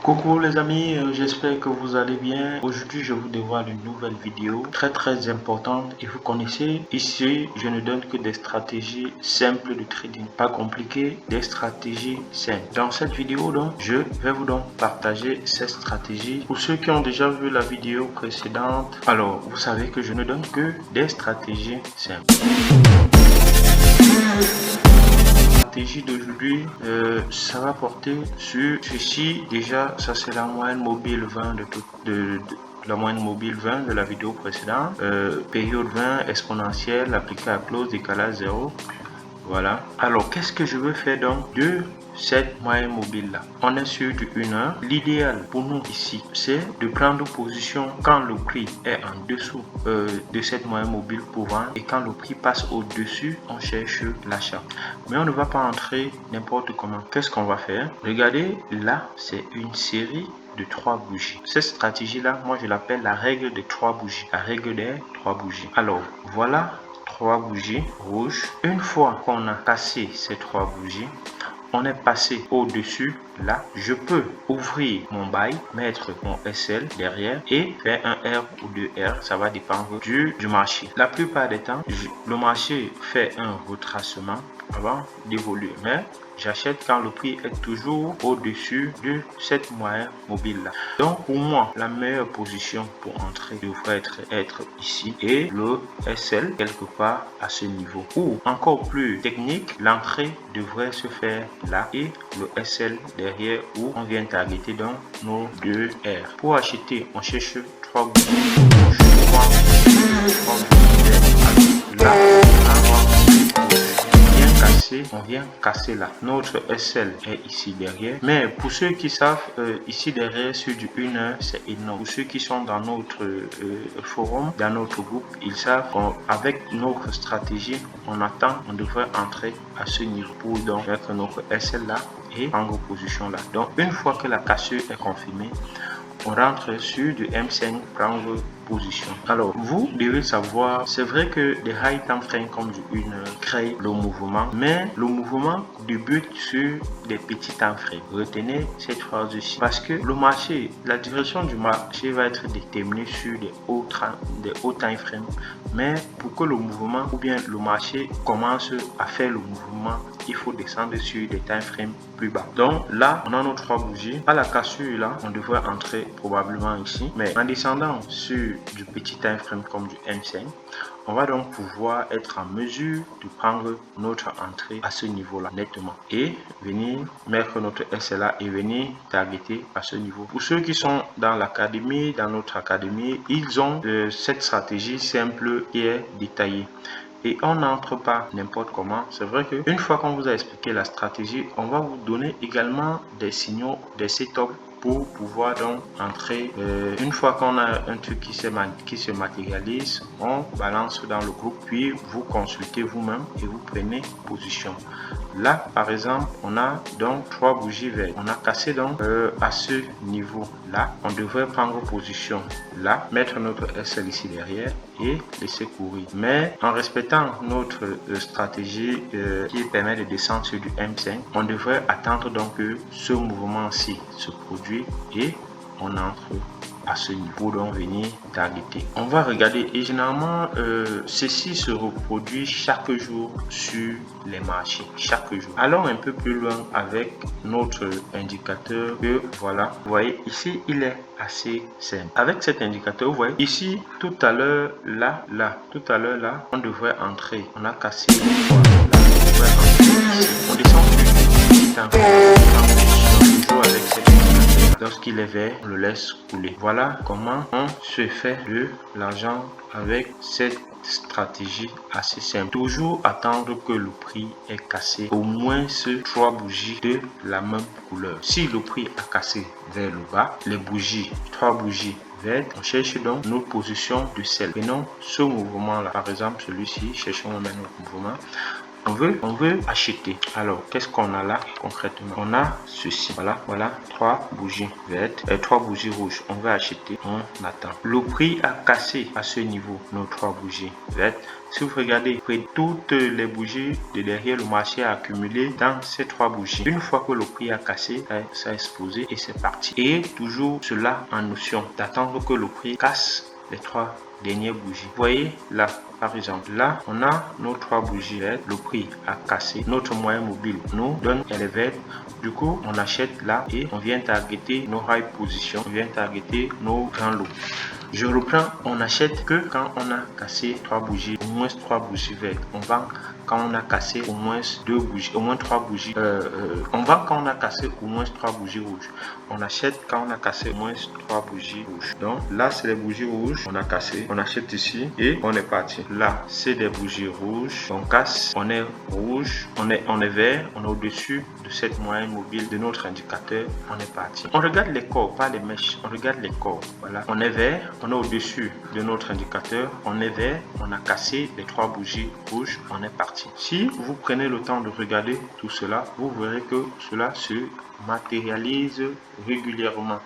Coucou les amis, j'espère que vous allez bien. Aujourd'hui je vous dévoile une nouvelle vidéo très importante et vous connaissez, ici je ne donne que des stratégies simples de trading, pas compliquées, des stratégies simples. Dans cette vidéo donc, je vais vous donc partager ces stratégies. Pour ceux qui ont déjà vu la vidéo précédente, alors vous savez que je ne donne que des stratégies simples. D'aujourd'hui, ça va porter sur ceci. Déjà, ça c'est la moyenne mobile 20 la moyenne mobile 20 de la vidéo précédente. Période 20 exponentielle appliquée à close, décalage 0. Voilà. Alors, qu'est-ce que je veux faire donc de cette moyenne mobile là? On est sur du 1 heure. L'idéal pour nous ici, c'est de prendre position quand le prix est en dessous de cette moyenne mobile pour vendre, et quand le prix passe au-dessus, on cherche l'achat. Mais on ne va pas entrer n'importe comment. Qu'est-ce qu'on va faire? Regardez, là, c'est une série de 3 bougies. Cette stratégie là, moi je l'appelle la règle des 3 bougies. La règle des 3 bougies. Alors, voilà 3 bougies rouges. Une fois qu'on a cassé ces 3 bougies, on est passé au-dessus. Là, je peux ouvrir mon buy, mettre mon SL derrière et faire un R ou 2 R. Ça va dépendre du marché. La plupart des temps, le marché fait un retracement avant d'évoluer. Mais j'achète quand le prix est toujours au-dessus de cette moyenne mobile là. Donc pour moi, la meilleure position pour entrer devrait être ici et le SL quelque part à ce niveau. Ou encore plus technique, l'entrée devrait se faire là et le SL derrière où on vient targeter dans nos 2 R. Pour acheter, on cherche 3 bougies rouges. Là, on vient casser là. Notre SL est ici derrière. Mais pour ceux qui savent, ici derrière sur du 1 heure, c'est énorme. Pour ceux qui sont dans notre forum, dans notre groupe, ils savent qu'avec notre stratégie, on attend, on devrait entrer à ce niveau pour donc mettre notre SL là et prendre position là. Donc une fois que la cassure est confirmée, on rentre sur du M5, prendre position. Alors, vous devez savoir, c'est vrai que des high time frames comme du 1 heure créent le mouvement, mais le mouvement débute sur des petits time frames. Retenez cette phrase ici, parce que le marché, la direction du marché va être déterminée sur des hauts time frames, mais pour que le mouvement ou bien le marché commence à faire le mouvement, il faut descendre sur des time frames plus bas. Donc là, on a nos 3 bougies. À la cassure là, on devrait entrer probablement ici, mais en descendant sur du petit time frame comme du M5, on va donc pouvoir être en mesure de prendre notre entrée à ce niveau là nettement et venir mettre notre SLA et venir targeter à ce niveau. Pour ceux qui sont dans l'académie, dans notre académie, ils ont cette stratégie simple qui est détaillée. Et on n'entre pas n'importe comment. C'est vrai que une fois qu'on vous a expliqué la stratégie, on va vous donner également des signaux, des setups pour pouvoir donc entrer. Une fois qu'on a un truc qui se matérialise, on balance dans le groupe, puis vous consultez vous-même et vous prenez position. Là, par exemple, on a donc 3 bougies vertes. On a cassé donc à ce niveau-là. On devrait prendre position là, mettre notre SL ici derrière et laisser courir. Mais en respectant notre stratégie qui permet de descendre sur du M5, on devrait attendre donc que ce mouvement-ci se produit et on entre à ce niveau, donc venir targeter. On va regarder et généralement ceci se reproduit chaque jour sur les marchés, chaque jour. Allons un peu plus loin avec notre indicateur que voilà, vous voyez ici il est assez simple. Avec cet indicateur, vous voyez ici tout à l'heure là, tout à l'heure là, on devrait entrer, on a cassé là, on devrait entrer ici. On descend sur toujours avec cet indicateur. Lorsqu'il est vert, on le laisse couler. Voilà comment on se fait de l'argent avec cette stratégie assez simple. Toujours attendre que le prix est cassé au moins 3 bougies de la même couleur. Si le prix a cassé vers le bas, les bougies, 3 bougies vertes, on cherche donc notre position de sel. Prenons ce mouvement là, par exemple celui-ci, cherchons même notre mouvement. on veut acheter. Alors, qu'est-ce qu'on a là concrètement? On a ceci. Voilà, voilà, 3 bougies vertes et 3 bougies rouges. On veut acheter, on attend. Le prix a cassé à ce niveau nos 3 bougies vertes. Si vous regardez, toutes les bougies de derrière le marché a accumulé dans ces 3 bougies. Une fois que le prix a cassé, ça a explosé et c'est parti. Et toujours cela en notion d'attendre que le prix casse les 3 dernières bougies. Vous voyez là, par exemple, là, on a nos 3 bougies vertes. Le prix a cassé. Notre moyen mobile nous donne elle est verte. Du coup, on achète là et on vient targeter nos high positions. On vient targeter nos grands lots. Je reprends, on achète que quand on a cassé 3 bougies, au moins 3 bougies vertes. On vend quand on a cassé au moins 2 bougies, au moins 3 bougies. On vend quand on a cassé au moins 3 bougies rouges. On achète quand on a cassé au moins 3 bougies rouges. Donc là, c'est les bougies rouges. On a cassé. On achète ici et on est parti. Là, c'est des bougies rouges. On casse. On est rouge. On est vert. On est au-dessus de cette moyenne mobile de notre indicateur. On est parti. On regarde les corps, pas les mèches. On regarde les corps. Voilà. On est vert. On est au-dessus de notre indicateur. On est vert. On a cassé les 3 bougies rouges. On est parti. Si vous prenez le temps de regarder tout cela, vous verrez que cela se matérialise régulièrement.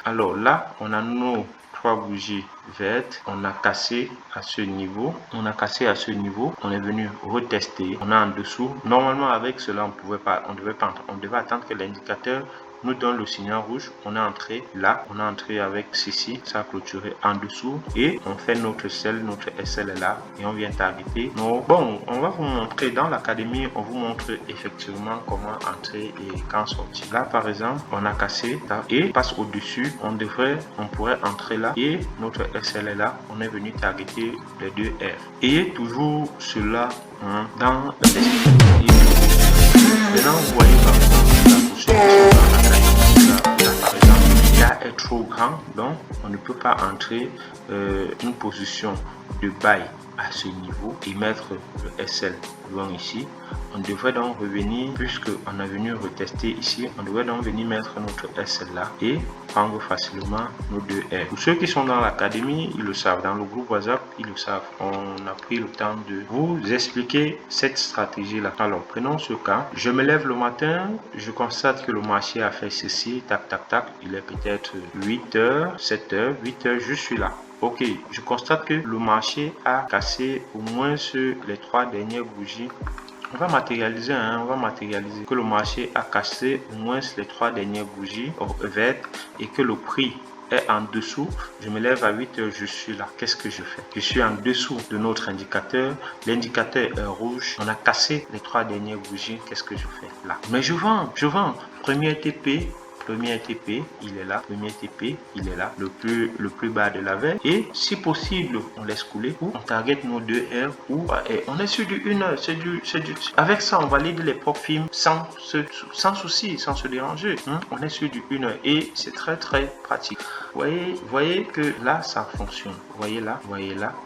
Alors là, on a nos 3 bougies vertes. On a cassé à ce niveau. On a cassé à ce niveau. On est venu retester. On a en dessous. Normalement, avec cela, on devait attendre que l'indicateur nous donne le signal rouge. On est entré là, on est entré avec ceci, ça a clôturé en dessous et on fait notre sell, notre SL est là et on vient targeter. Bon, on va vous montrer dans l'académie, on vous montre effectivement comment entrer et quand sortir. Là par exemple, on a cassé ça et passe au dessus, on pourrait entrer là et notre SL est là, on est venu targeter les 2 R et toujours cela dans l'esprit. Maintenant vous voyez par exemple est trop grand, donc on ne peut pas entrer une position de buy à ce niveau et mettre le SL loin ici. On devrait donc revenir, puisque on a venu retester ici, on devrait donc venir mettre notre SL là et prendre facilement nos 2 R. Pour ceux qui sont dans l'académie, ils le savent, dans le groupe WhatsApp, ils le savent. On a pris le temps de vous expliquer cette stratégie là. Alors prenons ce cas, je me lève le matin, je constate que le marché a fait ceci, tac tac tac, il est peut-être 8h, 7h, 8h, je suis là. Ok, je constate que le marché a cassé au moins sur les 3 dernières bougies. On va matérialiser que le marché a cassé au moins les 3 dernières bougies vertes et que le prix est en dessous. Je me lève à 8h, je suis là. Qu'est-ce que je fais? Je suis en dessous de notre indicateur. L'indicateur est rouge. On a cassé les 3 dernières bougies. Qu'est-ce que je fais là? Mais je vends. Premier TP. Premier TP, il est là. Premier TP, il est là. Le plus bas de la veille. Et si possible, on laisse couler ou on target nos 2 R ou on est sur du 1 heure. Avec ça, on valide les profils sans souci, sans se déranger. On est sur du 1 heure et c'est très très pratique. Voyez que là, ça fonctionne. Voyez là.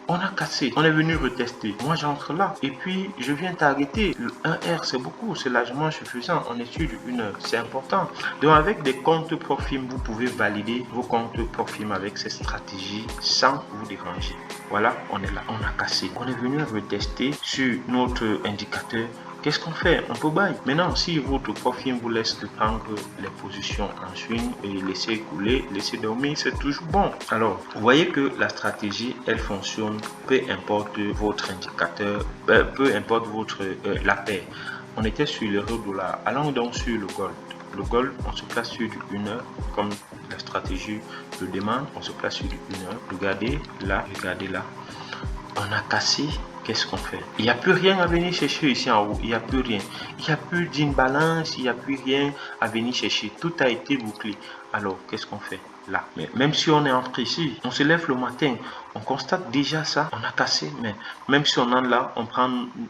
On a cassé. On est venu retester. Moi, j'entre là. Et puis, je viens targeter. Le 1 R, c'est beaucoup. C'est largement suffisant. On est sur du 1 heure. C'est important. Donc, avec des comptes profil, vous pouvez valider vos comptes profil avec ces stratégies sans vous déranger. Voilà, on est là. On a cassé. On est venu retester sur notre indicateur. Qu'est-ce qu'on fait? On peut buy. Maintenant, si votre profil vous laisse prendre les positions en swing et laisser couler, laisser dormir, c'est toujours bon. Alors, vous voyez que la stratégie, elle fonctionne, peu importe votre indicateur, peu importe la paire. On était sur l'euro-dollar. Allons donc sur le gold. Le gold, on se place sur du 1 heure, comme la stratégie le demande. On se place sur du 1 heure. Regardez là. On a cassé. Qu'est-ce qu'on fait? Il n'y a plus rien à venir chercher ici en haut. Il n'y a plus rien. Il n'y a plus d'imbalance. Il n'y a plus rien à venir chercher. Tout a été bouclé. Alors, qu'est-ce qu'on fait là? Mais même si on est entré ici, on se lève le matin, on constate déjà ça. On a cassé. Mais même si on en là, on prend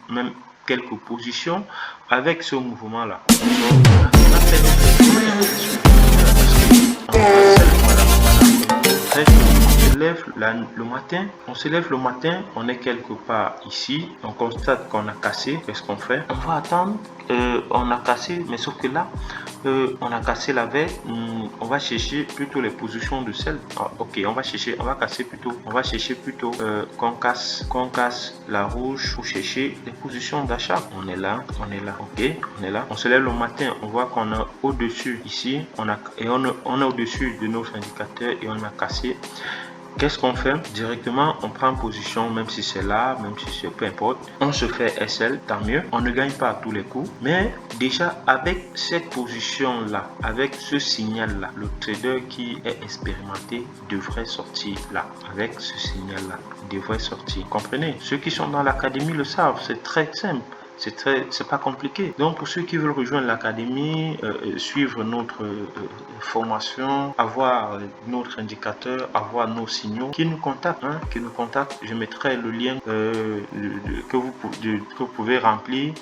même quelques positions avec ce mouvement là. On a fait notre lève le matin, on est quelque part ici, on constate qu'on a cassé. Qu'est-ce qu'on fait? On va attendre. On a cassé, mais sauf que là, on a cassé la veille. On va chercher plutôt les positions de sel. Ok, on va chercher plutôt qu'on casse la rouge pour chercher les positions d'achat. On est là, ok, on est là. On se lève le matin, on voit qu'on est au-dessus ici, on est au-dessus de notre indicateur et on a cassé. Qu'est-ce qu'on fait? Directement, on prend position, même si c'est là, même si c'est peu importe. On se fait SL, tant mieux. On ne gagne pas à tous les coups. Mais déjà, avec cette position-là, avec ce signal-là, le trader qui est expérimenté devrait sortir là. Avec ce signal-là, il devrait sortir. Comprenez? Ceux qui sont dans l'académie le savent, c'est très simple. C'est pas compliqué. Donc pour ceux qui veulent rejoindre l'académie, suivre notre formation, avoir notre indicateur, avoir nos signaux, qui nous contactent, je mettrai le lien que vous pouvez remplir.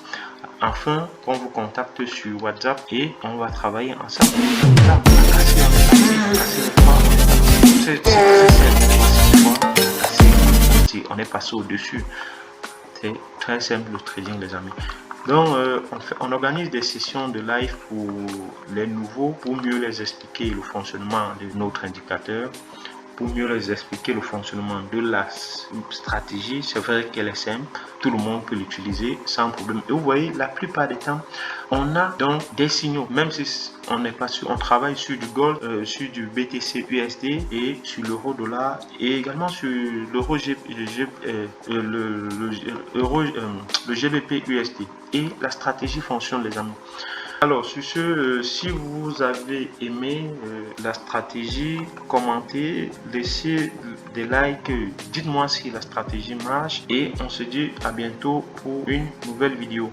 Enfin, qu'on vous contacte sur WhatsApp et on va travailler ensemble. On est passé au-dessus. C'est très simple le trading, les amis. Donc on organise des sessions de live pour les nouveaux, pour mieux les expliquer le fonctionnement de notre indicateur, pour mieux les expliquer le fonctionnement de la stratégie. C'est vrai qu'elle est simple, tout le monde peut l'utiliser sans problème. Et vous voyez, la plupart des temps, on a donc des signaux, même si on n'est pas sûr, on travaille sur du gold, sur du BTC USD et sur l'euro dollar et également sur l'euro le GBP USD. Et la stratégie fonctionne, les amis. Alors sur ce, si vous avez aimé la stratégie, commentez, laissez des likes, dites-moi si la stratégie marche et on se dit à bientôt pour une nouvelle vidéo.